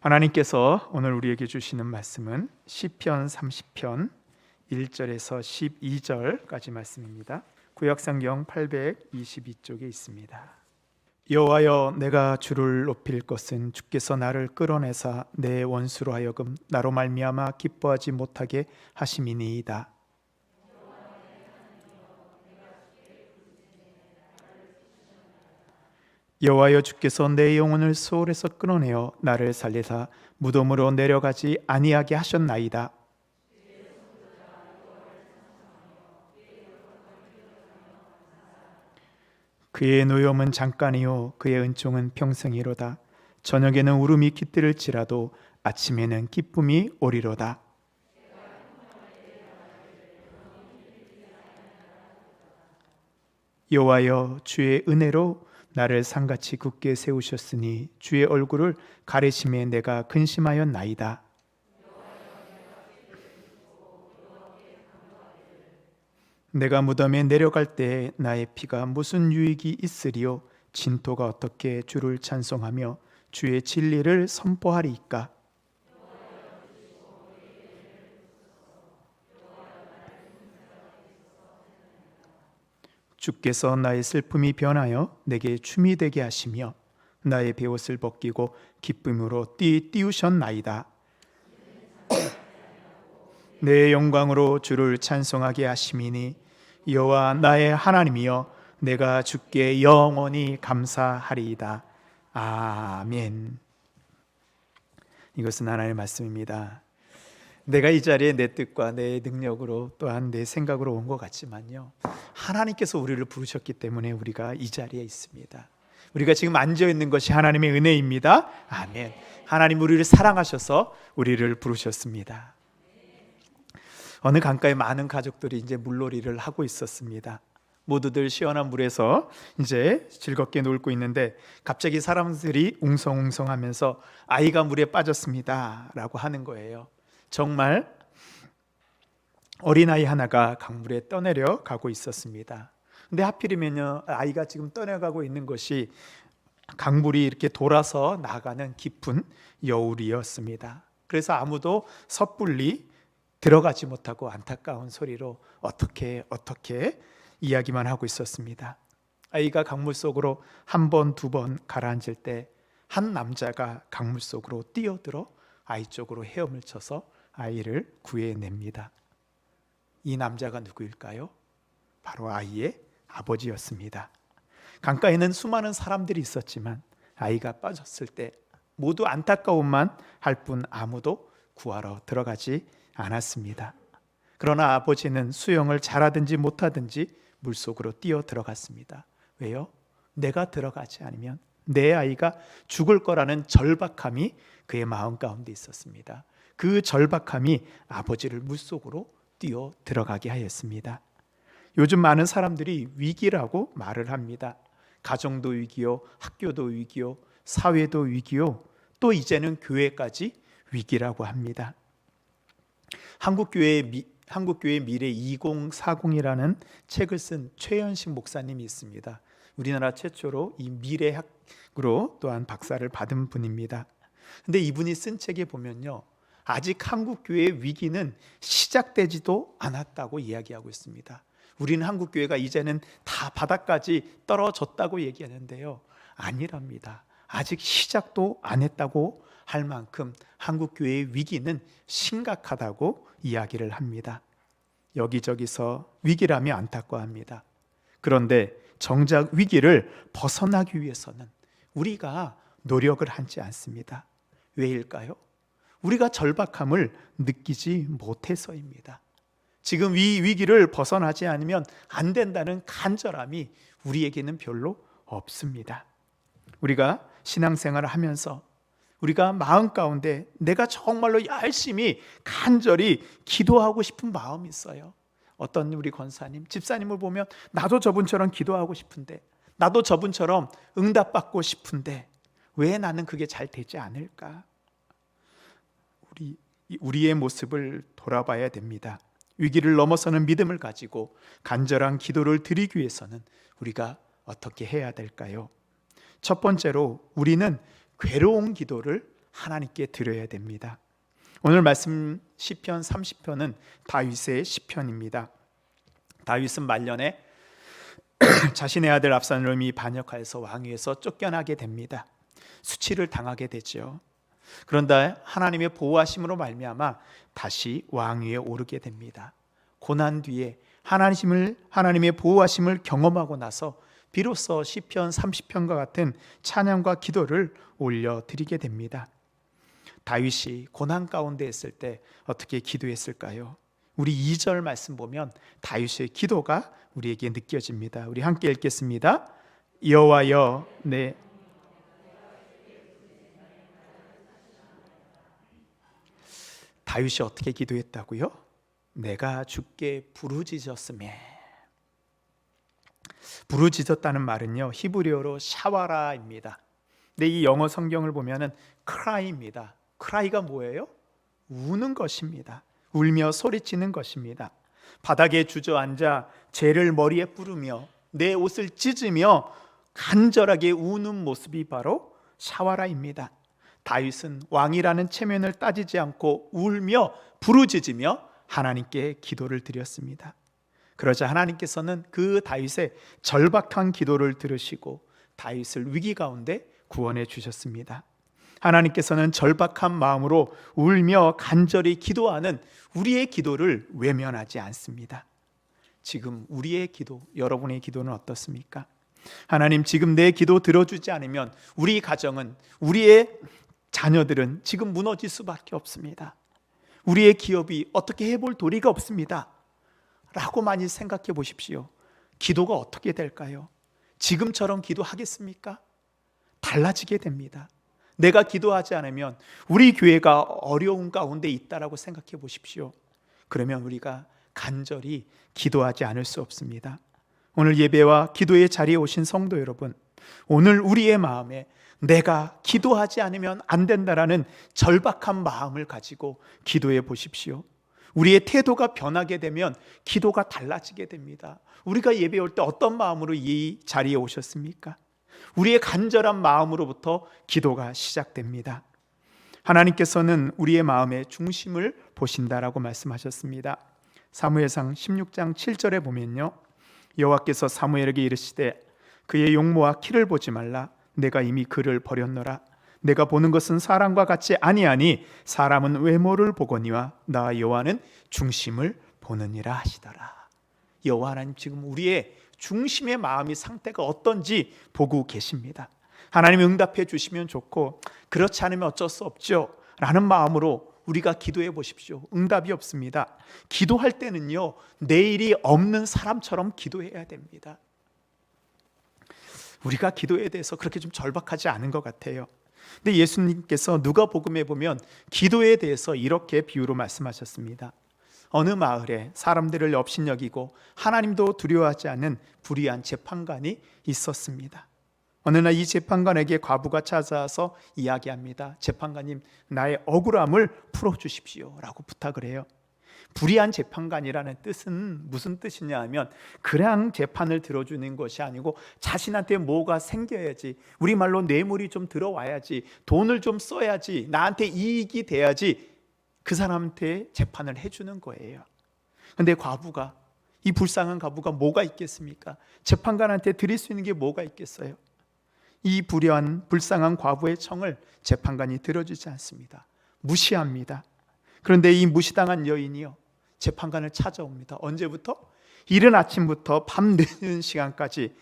하나님께서 오늘 우리에게 주시는 말씀은 시편 30편 1절에서 12절까지 말씀입니다. 구약성경 822쪽에 있습니다. 여호와여, 내가 주를 높일 것은 주께서 나를 끌어내사 내 원수로 하여금 나로 말미암아 기뻐하지 못하게 하심이니이다. 여호와여, 주께서 내 영혼을 소홀에서 끌어내어 나를 살리사 무덤으로 내려가지 아니하게 하셨나이다. 그의 노염은 잠깐이요 그의 은총은 평생이로다. 저녁에는 울음이 깃들을지라도 아침에는 기쁨이 오리로다. 여호와여, 주의 은혜로 나를 산같이 굳게 세우셨으니 주의 얼굴을 가리심에 내가 근심하였나이다. 내가 무덤에 내려갈 때에 나의 피가 무슨 유익이 있으리요? 진토가 어떻게 주를 찬송하며 주의 진리를 선포하리이까? 주께서 나의 슬픔이 변하여 내게 춤이 되게 하시며 나의 베옷을 벗기고 기쁨으로 띄우셨나이다. 내 영광으로 주를 찬송하게 하심이니 여호와 나의 하나님이여, 내가 주께 영원히 감사하리이다. 아멘. 이것은 하나님의 말씀입니다. 내가 이 자리에 내 뜻과 내 능력으로 또한 내 생각으로 온 것 같지만요, 하나님께서 우리를 부르셨기 때문에 우리가 이 자리에 있습니다. 우리가 지금 앉아있는 것이 하나님의 은혜입니다. 아멘. 하나님 우리를 사랑하셔서 우리를 부르셨습니다. 어느 강가에 많은 가족들이 이제 물놀이를 하고 있었습니다. 모두들 시원한 물에서 이제 즐겁게 놀고 있는데 갑자기 사람들이 웅성웅성하면서 아이가 물에 빠졌습니다 라고 하는 거예요. 정말 어린아이 하나가 강물에 떠내려 가고 있었습니다. 근데 하필이면요, 아이가 지금 떠내가고 있는 것이 강물이 이렇게 돌아서 나가는 깊은 여울이었습니다. 그래서 아무도 섣불리 들어가지 못하고 안타까운 소리로 어떻게 이야기만 하고 있었습니다. 아이가 강물 속으로 한 번, 두 번 가라앉을 때 한 남자가 강물 속으로 뛰어들어 아이 쪽으로 헤엄을 쳐서 아이를 구해냅니다. 이 남자가 누구일까요? 바로 아이의 아버지였습니다. 강가에는 수많은 사람들이 있었지만 아이가 빠졌을 때 모두 안타까움만 할 뿐 아무도 구하러 들어가지 않았습니다. 그러나 아버지는 수영을 잘하든지 못하든지 물속으로 뛰어 들어갔습니다. 왜요? 내가 들어가지 않으면 내 아이가 죽을 거라는 절박함이 그의 마음 가운데 있었습니다. 그 절박함이 아버지를 물속으로 뛰어 들어가게 하였습니다. 요즘 많은 사람들이 위기라고 말을 합니다. 가정도 위기요, 학교도 위기요, 사회도 위기요, 또 이제는 교회까지 위기라고 합니다. 한국교회 미래 2040이라는 책을 쓴 최현식 목사님이 있습니다. 우리나라 최초로 이 미래학으로 또한 박사를 받은 분입니다. 근데 이분이 쓴 책에 보면요, 아직 한국교회의 위기는 시작되지도 않았다고 이야기하고 있습니다. 우리는 한국교회가 이제는 다 바닥까지 떨어졌다고 얘기하는데요, 아니랍니다. 아직 시작도 안 했다고 할 만큼 한국교회의 위기는 심각하다고 이야기를 합니다. 여기저기서 위기라며 안타까워합니다. 그런데 정작 위기를 벗어나기 위해서는 우리가 노력을 하지 않습니다. 왜일까요? 우리가 절박함을 느끼지 못해서입니다. 지금 이 위기를 벗어나지 않으면 안 된다는 간절함이 우리에게는 별로 없습니다. 우리가 신앙생활을 하면서 우리가 마음 가운데 내가 정말로 열심히 간절히 기도하고 싶은 마음이 있어요. 어떤 우리 권사님, 집사님을 보면 나도 저분처럼 기도하고 싶은데, 나도 저분처럼 응답받고 싶은데 왜 나는 그게 잘 되지 않을까? 우리의 모습을 돌아봐야 됩니다. 위기를 넘어서는 믿음을 가지고 간절한 기도를 드리기 위해서는 우리가 어떻게 해야 될까요? 첫 번째로 우리는 괴로운 기도를 하나님께 드려야 됩니다. 오늘 말씀 시편 30편은 다윗의 시편입니다. 다윗은 말년에 자신의 아들 압살롬이 반역하여서 왕위에서 쫓겨나게 됩니다. 수치를 당하게 되죠. 그런데 하나님의 보호하심으로 말미암아 다시 왕위에 오르게 됩니다. 고난 뒤에 하나님의 보호하심을 경험하고 나서 비로소 시편 30편과 같은 찬양과 기도를 올려드리게 됩니다. 다윗이 고난 가운데 있을 때 어떻게 기도했을까요? 우리 2절 말씀 보면 다윗의 기도가 우리에게 느껴집니다. 우리 함께 읽겠습니다. 여호와여 내 다윗이 어떻게 기도했다고요? 내가 주께 부르짖었으며. 부르짖었다는 말은요, 히브리어로 샤와라입니다. 근데 이 영어 성경을 보면은 cry입니다. cry가 뭐예요? 우는 것입니다. 울며 소리치는 것입니다. 바닥에 주저앉아 죄를 머리에 뿌르며 내 옷을 찢으며 간절하게 우는 모습이 바로 샤와라입니다. 다윗은 왕이라는 체면을 따지지 않고 울며 부르짖으며 하나님께 기도를 드렸습니다. 그러자 하나님께서는 그 다윗의 절박한 기도를 들으시고 다윗을 위기 가운데 구원해 주셨습니다. 하나님께서는 절박한 마음으로 울며 간절히 기도하는 우리의 기도를 외면하지 않습니다. 지금 우리의 기도, 여러분의 기도는 어떻습니까? 하나님, 지금 내 기도 들어주지 않으면 우리 가정은, 우리의 자녀들은 지금 무너질 수밖에 없습니다. 우리의 기업이 어떻게 해볼 도리가 없습니다 라고 많이 생각해 보십시오. 기도가 어떻게 될까요? 지금처럼 기도하겠습니까? 달라지게 됩니다. 내가 기도하지 않으면 우리 교회가 어려운 가운데 있다라고 생각해 보십시오. 그러면 우리가 간절히 기도하지 않을 수 없습니다. 오늘 예배와 기도의 자리에 오신 성도 여러분, 오늘 우리의 마음에 내가 기도하지 않으면 안 된다라는 절박한 마음을 가지고 기도해 보십시오. 우리의 태도가 변하게 되면 기도가 달라지게 됩니다. 우리가 예배 올 때 어떤 마음으로 이 자리에 오셨습니까? 우리의 간절한 마음으로부터 기도가 시작됩니다. 하나님께서는 우리의 마음의 중심을 보신다라고 말씀하셨습니다. 사무엘상 16장 7절에 보면요, 여호와께서 사무엘에게 이르시되 그의 용모와 키를 보지 말라. 내가 이미 그를 버렸노라. 내가 보는 것은 사람과 같이 아니하니 사람은 외모를 보거니와 나 여호와는 중심을 보느니라 하시더라. 여호와 하나님 지금 우리의 중심의 마음이 상태가 어떤지 보고 계십니다. 하나님 응답해 주시면 좋고 그렇지 않으면 어쩔 수 없죠 라는 마음으로 우리가 기도해 보십시오. 응답이 없습니다. 기도할 때는요, 내일이 없는 사람처럼 기도해야 됩니다. 우리가 기도에 대해서 그렇게 좀 절박하지 않은 것 같아요. 근데 예수님께서 누가복음에 보면 기도에 대해서 이렇게 비유로 말씀하셨습니다. 어느 마을에 사람들을 업신여기고 하나님도 두려워하지 않는 불의한 재판관이 있었습니다. 어느 날 이 재판관에게 과부가 찾아와서 이야기합니다. 재판관님, 나의 억울함을 풀어주십시오 라고 부탁을 해요. 불의한 재판관이라는 뜻은 무슨 뜻이냐 하면 그냥 재판을 들어주는 것이 아니고 자신한테 뭐가 생겨야지, 우리말로 뇌물이 좀 들어와야지, 돈을 좀 써야지, 나한테 이익이 돼야지 그 사람한테 재판을 해주는 거예요. 그런데 과부가, 이 불쌍한 과부가 뭐가 있겠습니까? 재판관한테 드릴 수 있는 게 뭐가 있겠어요? 이 불의한 불쌍한 과부의 청을 재판관이 들어주지 않습니다. 무시합니다. 그런데 이 무시당한 여인이요, 재판관을 찾아옵니다. 언제부터? 이른 아침부터 밤 늦은 시간까지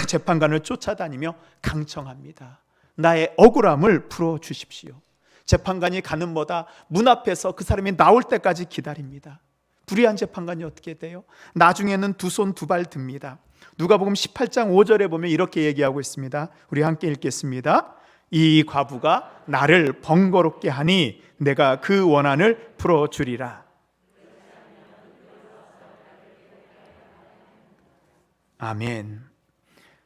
재판관을 쫓아다니며 강청합니다. 나의 억울함을 풀어주십시오. 재판관이 가는 뭐다 문 앞에서 그 사람이 나올 때까지 기다립니다. 불의한 재판관이 어떻게 돼요? 나중에는 두 손 두 발 듭니다. 누가복음 18장 5절에 보면 이렇게 얘기하고 있습니다. 우리 함께 읽겠습니다. 이 과부가 나를 번거롭게 하니 내가 그 원한을 풀어주리라. 아멘.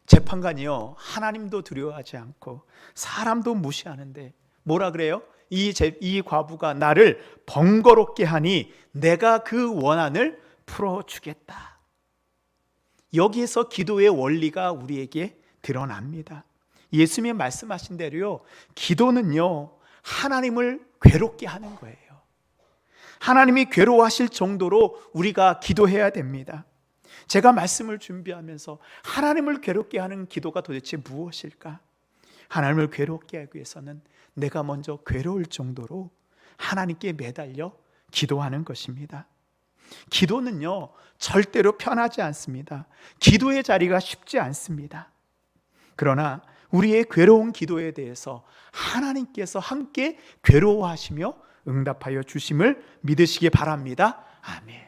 재판관이요, 하나님도 두려워하지 않고 사람도 무시하는데 뭐라 그래요? 이 과부가 나를 번거롭게 하니 내가 그 원한을 풀어주겠다. 여기에서 기도의 원리가 우리에게 드러납니다. 예수님이 말씀하신 대로요, 기도는요 하나님을 괴롭게 하는 거예요. 하나님이 괴로워하실 정도로 우리가 기도해야 됩니다. 제가 말씀을 준비하면서 하나님을 괴롭게 하는 기도가 도대체 무엇일까? 하나님을 괴롭게 하기 위해서는 내가 먼저 괴로울 정도로 하나님께 매달려 기도하는 것입니다. 기도는요 절대로 편하지 않습니다. 기도의 자리가 쉽지 않습니다. 그러나 우리의 괴로운 기도에 대해서 하나님께서 함께 괴로워하시며 응답하여 주심을 믿으시기 바랍니다. 아멘.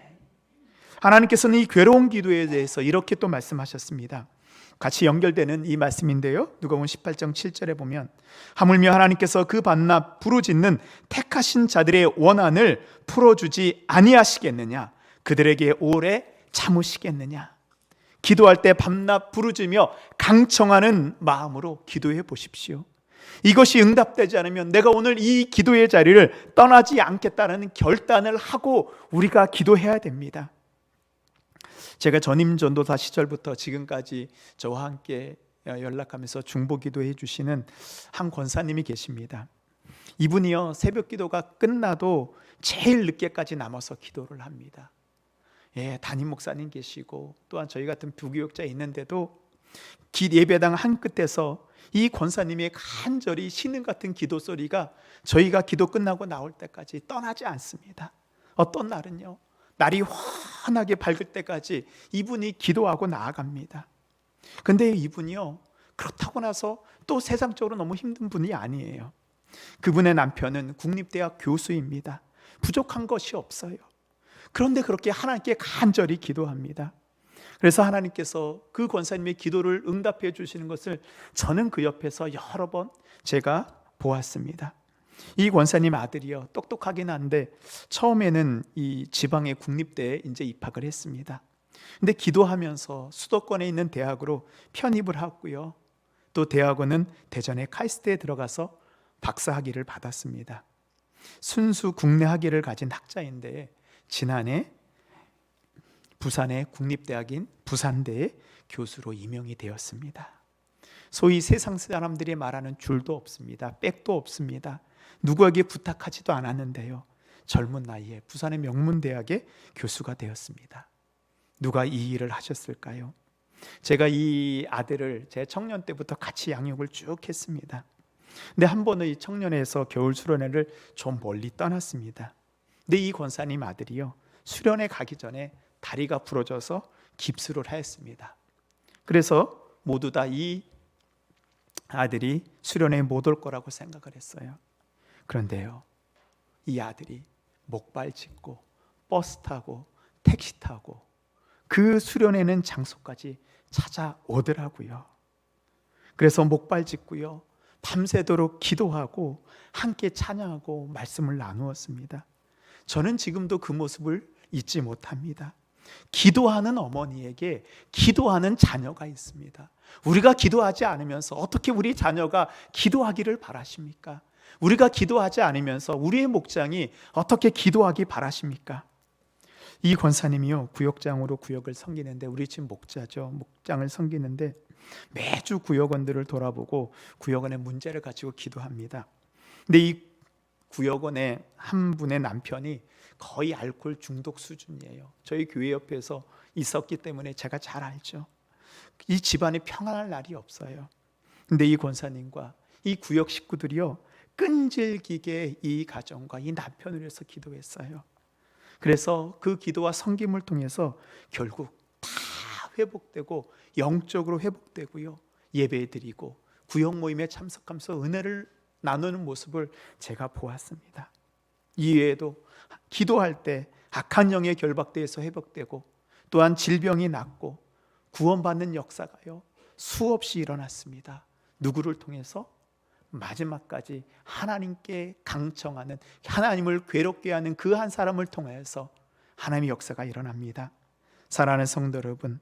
하나님께서는 이 괴로운 기도에 대해서 이렇게 또 말씀하셨습니다. 같이 연결되는 이 말씀인데요, 누가복음 18장 7절에 보면 하물며 하나님께서 그 밤낮 부르짖는 택하신 자들의 원한을 풀어주지 아니하시겠느냐, 그들에게 오래 참으시겠느냐. 기도할 때 밤낮 부르짖으며 강청하는 마음으로 기도해 보십시오. 이것이 응답되지 않으면 내가 오늘 이 기도의 자리를 떠나지 않겠다는 결단을 하고 우리가 기도해야 됩니다. 제가 전임 전도사 시절부터 지금까지 저와 함께 연락하면서 중보기도해 주시는 한 권사님이 계십니다. 이분이요 새벽 기도가 끝나도 제일 늦게까지 남아서 기도를 합니다. 담임 목사님 계시고 또한 저희 같은 부교육자 있는데도 예배당 한 끝에서 이 권사님의 간절히 신음 같은 기도 소리가 저희가 기도 끝나고 나올 때까지 떠나지 않습니다. 어떤 날은요 날이 환하게 밝을 때까지 이분이 기도하고 나아갑니다. 근데 이분이요 그렇다고 나서 또 세상적으로 너무 힘든 분이 아니에요. 그분의 남편은 국립대학 교수입니다. 부족한 것이 없어요. 그런데 그렇게 하나님께 간절히 기도합니다. 그래서 하나님께서 그 권사님의 기도를 응답해 주시는 것을 저는 그 옆에서 여러 번 제가 보았습니다. 이 권사님 아들이요 똑똑하긴 한데 처음에는 이 지방의 국립대에 이제 입학을 했습니다. 근데 기도하면서 수도권에 있는 대학으로 편입을 하고요, 또 대학원은 대전의 카이스트에 들어가서 박사학위를 받았습니다. 순수 국내 학위를 가진 학자인데 지난해 부산의 국립대학인 부산대의 교수로 임명이 되었습니다. 소위 세상 사람들이 말하는 줄도 없습니다. 백도 없습니다. 누구에게 부탁하지도 않았는데요, 젊은 나이에 부산의 명문대학의 교수가 되었습니다. 누가 이 일을 하셨을까요? 제가 이 아들을 제 청년 때부터 같이 양육을 쭉 했습니다. 근데 한 번은 이 청년회에서 겨울 수련회를 좀 멀리 떠났습니다. 근데 이 권사님 아들이요 수련회 가기 전에 다리가 부러져서 깁스를 하였습니다. 그래서 모두 다 이 아들이 수련회에 못 올 거라고 생각을 했어요. 그런데요 이 아들이 목발 짚고 버스 타고 택시 타고 그 수련회는 장소까지 찾아오더라고요. 그래서 목발 짚고요 밤새도록 기도하고 함께 찬양하고 말씀을 나누었습니다. 저는 지금도 그 모습을 잊지 못합니다. 기도하는 어머니에게 기도하는 자녀가 있습니다. 우리가 기도하지 않으면서 어떻게 우리 자녀가 기도하기를 바라십니까? 우리가 기도하지 않으면서 우리의 목장이 어떻게 기도하기 바라십니까? 이 권사님이요 구역장으로 구역을 섬기는데, 우리 집 목자죠, 목장을 섬기는데 매주 구역원들을 돌아보고 구역원의 문제를 가지고 기도합니다. 근데 이 구역원의 한 분의 남편이 거의 알코올 중독 수준이에요. 저희 교회 옆에서 있었기 때문에 제가 잘 알죠. 이 집안에 평안할 날이 없어요. 근데 이 권사님과 이 구역 식구들이요 끈질기게 이 가정과 이 남편을 위해서 기도했어요. 그래서 그 기도와 섬김을 통해서 결국 다 회복되고 영적으로 회복되고요 예배드리고 구역 모임에 참석하면서 은혜를 나누는 모습을 제가 보았습니다. 이외에도 기도할 때 악한 영의 결박대에서 회복되고 또한 질병이 낫고 구원받는 역사가요 수없이 일어났습니다. 누구를 통해서? 마지막까지 하나님께 강청하는, 하나님을 괴롭게 하는 그 한 사람을 통해서 하나님의 역사가 일어납니다. 사랑하는 성도 여러분,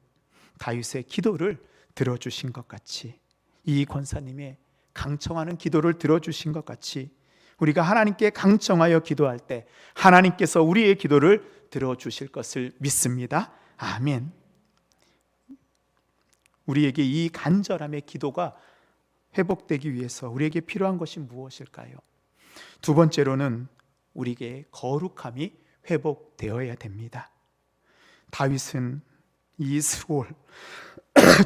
다윗의 기도를 들어주신 것 같이, 이 권사님의 강청하는 기도를 들어주신 것 같이 우리가 하나님께 강청하여 기도할 때 하나님께서 우리의 기도를 들어주실 것을 믿습니다. 아멘. 우리에게 이 간절함의 기도가 회복되기 위해서 우리에게 필요한 것이 무엇일까요? 두 번째로는 우리에게 거룩함이 회복되어야 됩니다. 다윗은 이 스올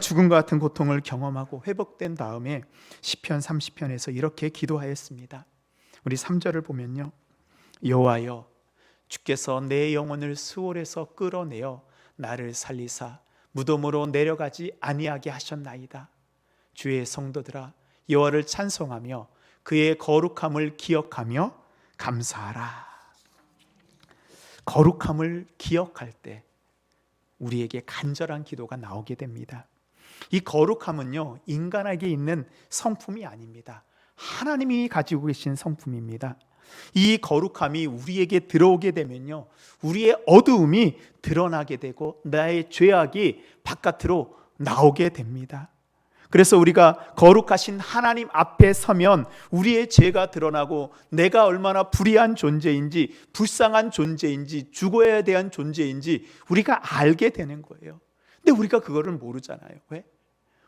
죽음과 같은 고통을 경험하고 회복된 다음에 시편 30편에서 이렇게 기도하였습니다. 우리 3절을 보면요, 여호와여 주께서 내 영혼을 스올에서 끌어내어 나를 살리사 무덤으로 내려가지 아니하게 하셨나이다. 주의 성도들아 여호와를 찬송하며 그의 거룩함을 기억하며 감사하라. 거룩함을 기억할 때 우리에게 간절한 기도가 나오게 됩니다. 이 거룩함은요, 인간에게 있는 성품이 아닙니다. 하나님이 가지고 계신 성품입니다. 이 거룩함이 우리에게 들어오게 되면요, 우리의 어두움이 드러나게 되고 나의 죄악이 바깥으로 나오게 됩니다. 그래서 우리가 거룩하신 하나님 앞에 서면 우리의 죄가 드러나고 내가 얼마나 불의한 존재인지, 불쌍한 존재인지, 죽어야 대한 존재인지 우리가 알게 되는 거예요. 근데 우리가 그거를 모르잖아요. 왜?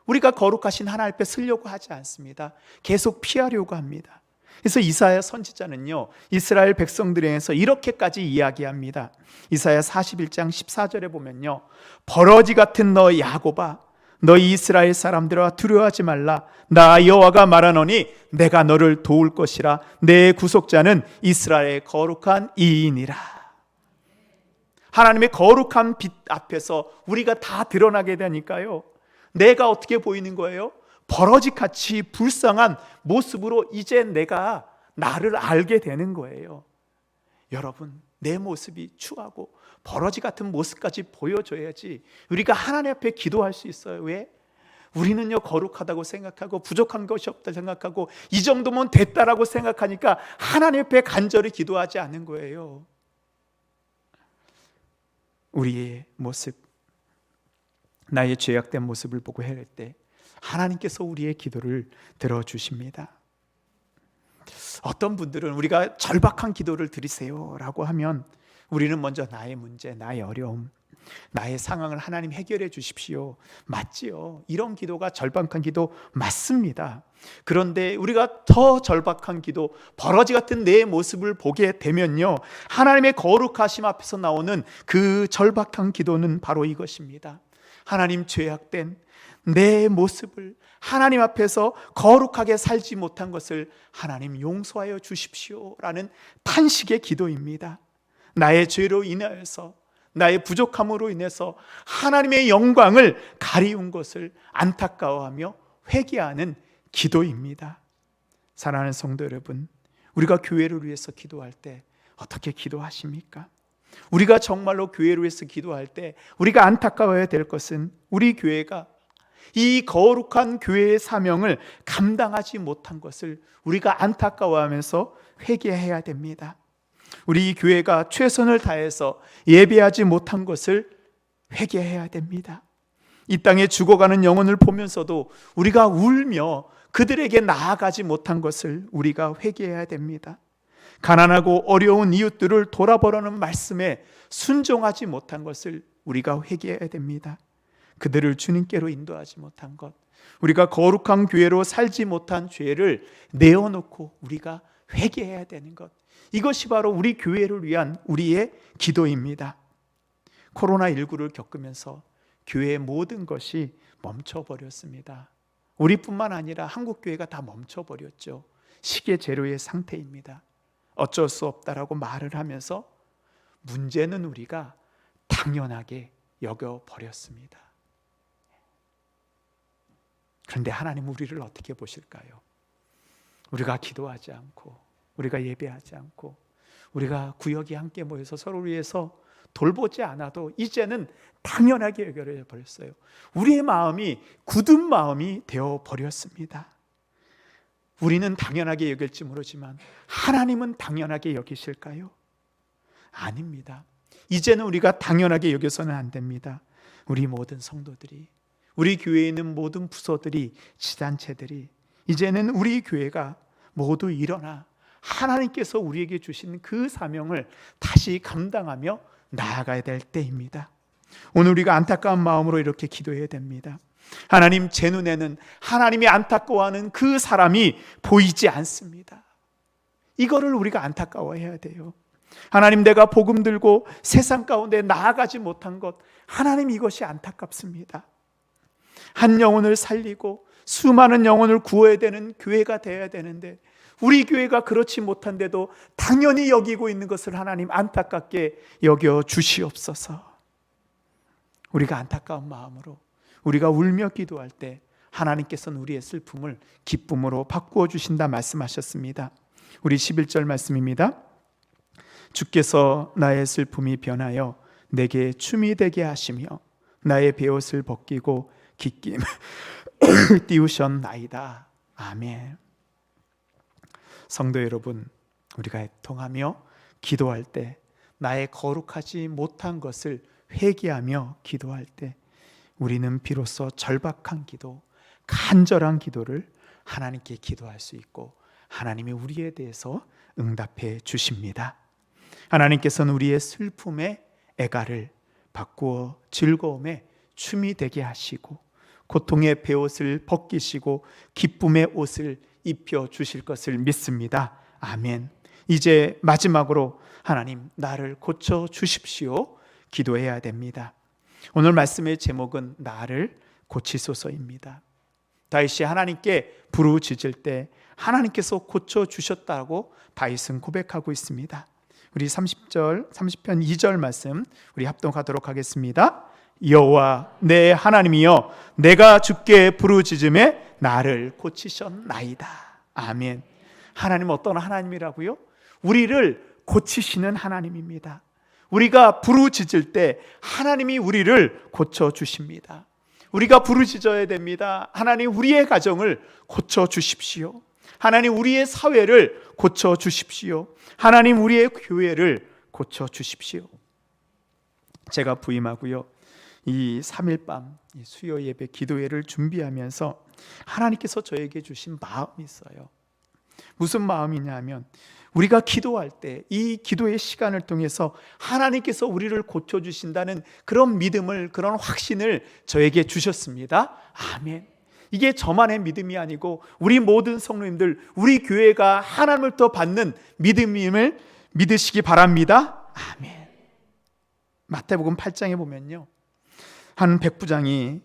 우리가 거룩하신 하나님 앞에 서려고 하지 않습니다. 계속 피하려고 합니다. 그래서 이사야 선지자는요, 이스라엘 백성들에 대해서 이렇게까지 이야기합니다. 이사야 41장 14절에 보면요, 버러지 같은 너 야곱아, 너희 이스라엘 사람들아 두려워하지 말라. 나 여호와가 말하노니 내가 너를 도울 것이라. 내 구속자는 이스라엘의 거룩한 이인이라. 하나님의 거룩한 빛 앞에서 우리가 다 드러나게 되니까요, 내가 어떻게 보이는 거예요? 버러지같이 불쌍한 모습으로 이제 내가 나를 알게 되는 거예요. 여러분, 내 모습이 추하고 버러지 같은 모습까지 보여줘야지 우리가 하나님 앞에 기도할 수 있어요. 왜? 우리는요, 거룩하다고 생각하고 부족한 것이 없다 생각하고 이 정도면 됐다라고 생각하니까 하나님 앞에 간절히 기도하지 않는 거예요. 우리의 모습, 나의 죄악된 모습을 보고 해낼 때 하나님께서 우리의 기도를 들어주십니다. 어떤 분들은 우리가 절박한 기도를 드리세요 라고 하면 우리는 먼저 나의 문제, 나의 어려움, 나의 상황을 하나님 해결해 주십시오. 맞지요? 이런 기도가 절박한 기도 맞습니다. 그런데 우리가 더 절박한 기도, 버러지 같은 내 모습을 보게 되면요, 하나님의 거룩하심 앞에서 나오는 그 절박한 기도는 바로 이것입니다. 하나님, 죄악된 내 모습을 하나님 앞에서 거룩하게 살지 못한 것을 하나님 용서하여 주십시오 라는 탄식의 기도입니다. 나의 죄로 인하여서, 나의 부족함으로 인해서 하나님의 영광을 가리운 것을 안타까워하며 회개하는 기도입니다. 사랑하는 성도 여러분, 우리가 교회를 위해서 기도할 때 어떻게 기도하십니까? 우리가 정말로 교회를 위해서 기도할 때 우리가 안타까워야 될 것은 우리 교회가 이 거룩한 교회의 사명을 감당하지 못한 것을 우리가 안타까워하면서 회개해야 됩니다. 우리 교회가 최선을 다해서 예배하지 못한 것을 회개해야 됩니다. 이 땅에 죽어가는 영혼을 보면서도 우리가 울며 그들에게 나아가지 못한 것을 우리가 회개해야 됩니다. 가난하고 어려운 이웃들을 돌아보라는 말씀에 순종하지 못한 것을 우리가 회개해야 됩니다. 그들을 주님께로 인도하지 못한 것, 우리가 거룩한 교회로 살지 못한 죄를 내어놓고 우리가 회개해야 되는 것, 이것이 바로 우리 교회를 위한 우리의 기도입니다. 코로나19를 겪으면서 교회의 모든 것이 멈춰버렸습니다. 우리뿐만 아니라 한국교회가 다 멈춰버렸죠. 시계 제로의 상태입니다. 어쩔 수 없다라고 말을 하면서 문제는 우리가 당연하게 여겨버렸습니다. 그런데 하나님은 우리를 어떻게 보실까요? 우리가 기도하지 않고, 우리가 예배하지 않고, 우리가 구역에 함께 모여서 서로를 위해서 돌보지 않아도 이제는 당연하게 여겨져 버렸어요. 우리의 마음이 굳은 마음이 되어 버렸습니다. 우리는 당연하게 여길지 모르지만 하나님은 당연하게 여기실까요? 아닙니다. 이제는 우리가 당연하게 여겨서는 안 됩니다. 우리 모든 성도들이, 우리 교회에 있는 모든 부서들이, 지단체들이 이제는 우리 교회가 모두 일어나 하나님께서 우리에게 주신 그 사명을 다시 감당하며 나아가야 될 때입니다. 오늘 우리가 안타까운 마음으로 이렇게 기도해야 됩니다. 하나님, 제 눈에는 하나님이 안타까워하는 그 사람이 보이지 않습니다. 이거를 우리가 안타까워해야 돼요. 하나님, 내가 복음 들고 세상 가운데 나아가지 못한 것, 하나님, 이것이 안타깝습니다. 한 영혼을 살리고 수많은 영혼을 구해야 되는 교회가 되어야 되는데 우리 교회가 그렇지 못한데도 당연히 여기고 있는 것을 하나님 안타깝게 여겨 주시옵소서. 우리가 안타까운 마음으로 우리가 울며 기도할 때 하나님께서는 우리의 슬픔을 기쁨으로 바꾸어 주신다 말씀하셨습니다. 우리 11절 말씀입니다. 주께서 나의 슬픔이 변하여 내게 춤이 되게 하시며 나의 베옷을 벗기고 기쁨 띄우셨나이다. 아멘. 성도 여러분, 우리가 애통하며 기도할 때, 나의 거룩하지 못한 것을 회개하며 기도할 때 우리는 비로소 절박한 기도, 간절한 기도를 하나님께 기도할 수 있고 하나님이 우리에 대해서 응답해 주십니다. 하나님께서는 우리의 슬픔의 애가를 바꾸어 즐거움의 춤이 되게 하시고 고통의 베옷을 벗기시고 기쁨의 옷을 입혀 주실 것을 믿습니다. 아멘. 이제 마지막으로 하나님, 나를 고쳐 주십시오. 기도해야 됩니다. 오늘 말씀의 제목은 나를 고치소서입니다. 다윗이 하나님께 부르짖을 때 하나님께서 고쳐 주셨다고 다윗은 고백하고 있습니다. 우리 30편 2절 말씀 우리 합동하도록 하겠습니다. 여호와 내 하나님이여, 내가 주께 부르짖음에 나를 고치셨나이다. 아멘. 하나님 어떤 하나님이라고요? 우리를 고치시는 하나님입니다. 우리가 부르짖을 때 하나님이 우리를 고쳐주십니다. 우리가 부르짖어야 됩니다. 하나님, 우리의 가정을 고쳐주십시오. 하나님, 우리의 사회를 고쳐주십시오. 하나님, 우리의 교회를 고쳐주십시오. 제가 부임하고요, 이 3일 밤 수요 예배 기도회를 준비하면서 하나님께서 저에게 주신 마음이 있어요. 무슨 마음이냐 하면, 우리가 기도할 때 이 기도의 시간을 통해서 하나님께서 우리를 고쳐주신다는 그런 믿음을, 그런 확신을 저에게 주셨습니다. 아멘. 이게 저만의 믿음이 아니고 우리 모든 성도님들, 우리 교회가 하나님을부터 받는 믿음임을 믿으시기 바랍니다. 아멘. 마태복음 8장에 보면요, 한 백부장이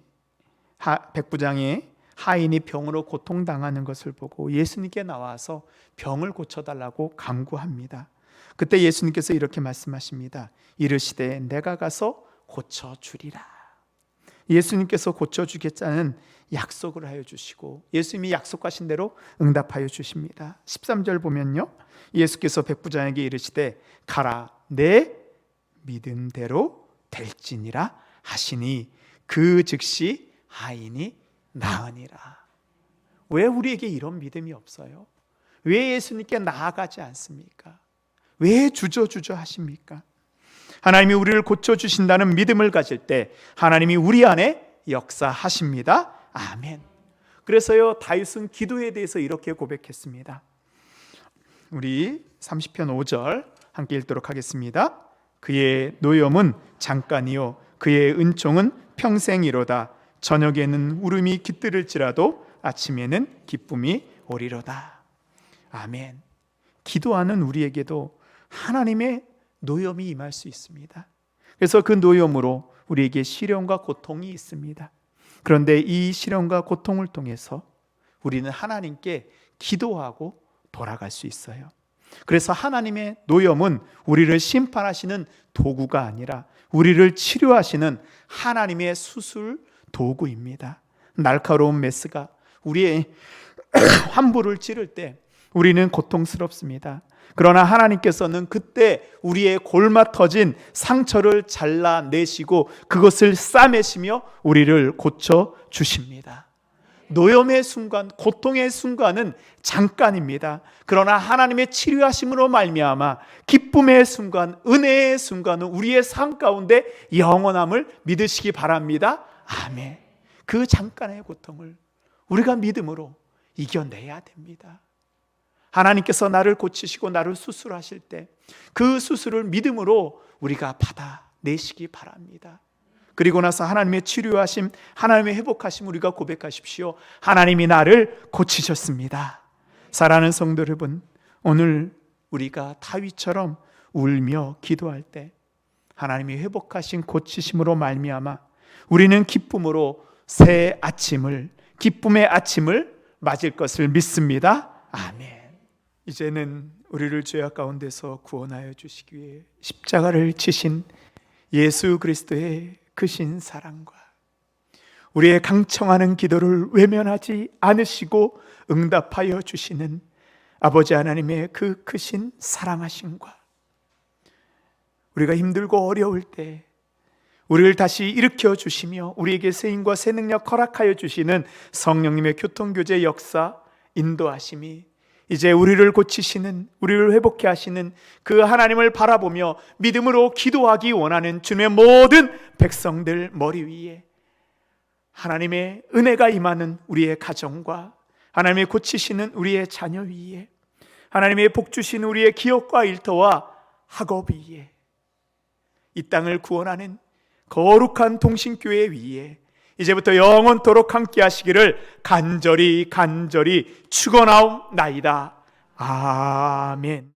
하인이 병으로 고통당하는 것을 보고 예수님께 나와서 병을 고쳐달라고 간구합니다. 그때 예수님께서 이렇게 말씀하십니다. 이르시되 내가 가서 고쳐주리라. 예수님께서 고쳐주겠다는 약속을 하여 주시고 예수님이 약속하신 대로 응답하여 주십니다. 13절 보면요, 예수께서 백부장에게 이르시되 가라, 내 믿음대로 될지니라 하시니 그 즉시 하인이 나으니라. 왜 우리에게 이런 믿음이 없어요? 왜 예수님께 나아가지 않습니까? 왜 주저주저 하십니까? 하나님이 우리를 고쳐주신다는 믿음을 가질 때 하나님이 우리 안에 역사하십니다. 아멘. 그래서요, 다윗은 기도에 대해서 이렇게 고백했습니다. 우리 30편 5절 함께 읽도록 하겠습니다. 그의 노염은 잠깐이요 그의 은총은 평생이로다. 저녁에는 울음이 깃들을지라도 아침에는 기쁨이 오리로다. 아멘. 기도하는 우리에게도 하나님의 노염이 임할 수 있습니다. 그래서 그 노염으로 우리에게 시련과 고통이 있습니다. 그런데 이 시련과 고통을 통해서 우리는 하나님께 기도하고 돌아갈 수 있어요. 그래서 하나님의 노염은 우리를 심판하시는 도구가 아니라 우리를 치료하시는 하나님의 수술 도구입니다. 날카로운 메스가 우리의 환부를 찌를 때 우리는 고통스럽습니다. 그러나 하나님께서는 그때 우리의 골마 터진 상처를 잘라내시고 그것을 싸매시며 우리를 고쳐주십니다. 노염의 순간, 고통의 순간은 잠깐입니다. 그러나 하나님의 치료하심으로 말미암아 기쁨의 순간, 은혜의 순간은 우리의 삶 가운데 영원함을 믿으시기 바랍니다. 아멘. 그 잠깐의 고통을 우리가 믿음으로 이겨내야 됩니다. 하나님께서 나를 고치시고 나를 수술하실 때 그 수술을 믿음으로 우리가 받아내시기 바랍니다. 그리고 나서 하나님의 치료하심, 하나님의 회복하심 우리가 고백하십시오. 하나님이 나를 고치셨습니다. 사랑하는 성도 여러분, 오늘 우리가 다윗처럼 울며 기도할 때 하나님이 회복하신 고치심으로 말미암아 우리는 기쁨으로 새 아침을, 기쁨의 아침을 맞을 것을 믿습니다. 아멘. 이제는 우리를 죄악 가운데서 구원하여 주시기 위해 십자가를 지신 예수 그리스도의 크신 사랑과 우리의 강청하는 기도를 외면하지 않으시고 응답하여 주시는 아버지 하나님의 그 크신 사랑하심과 우리가 힘들고 어려울 때 우리를 다시 일으켜 주시며 우리에게 새 힘과 새 능력 허락하여 주시는 성령님의 교통교제 역사, 인도하심이 이제 우리를 고치시는, 우리를 회복해 하시는 그 하나님을 바라보며 믿음으로 기도하기 원하는 주님의 모든 백성들 머리 위에 하나님의 은혜가 임하는 우리의 가정과 하나님의 고치시는 우리의 자녀 위에 하나님의 복 주신 우리의 기업과 일터와 학업 위에 이 땅을 구원하는 거룩한 동신교회 위에 이제부터 영원토록 함께 하시기를 간절히 축원하옵나이다. 아멘.